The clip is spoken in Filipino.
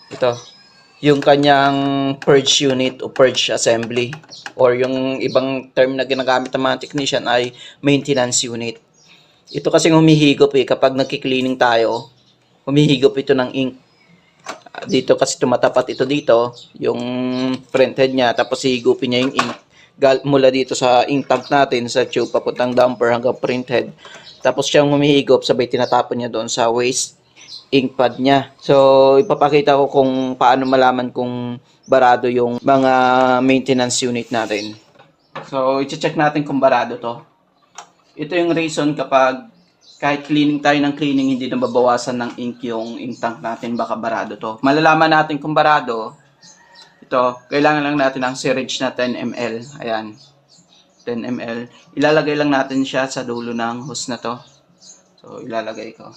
Ito, yung kanyang purge unit o purge assembly, or yung ibang term na ginagamit ng mga technician ay maintenance unit. Ito kasi humihigop kapag nagki-cleaning tayo, humihigop ito ng ink. Dito kasi tumatapat ito dito, yung printhead niya, tapos higupin niya yung ink mula dito sa ink tank natin, sa tube, papuntang damper hanggang printhead. Tapos siyang humihigop, sabay tinatapon niya doon sa waste ink pad niya. So, ipapakita ko kung paano malaman kung barado yung mga maintenance unit natin. So, i-check natin kung barado to. Ito yung reason kapag kahit cleaning tayo ng cleaning, hindi na babawasan ng ink yung ink tank natin, baka barado to. Malalaman natin kung barado, ito, kailangan lang natin ng syringe na 10 ml. Ayan, 10 ml. Ilalagay lang natin siya sa dulo ng hose na to. So, ilalagay ko.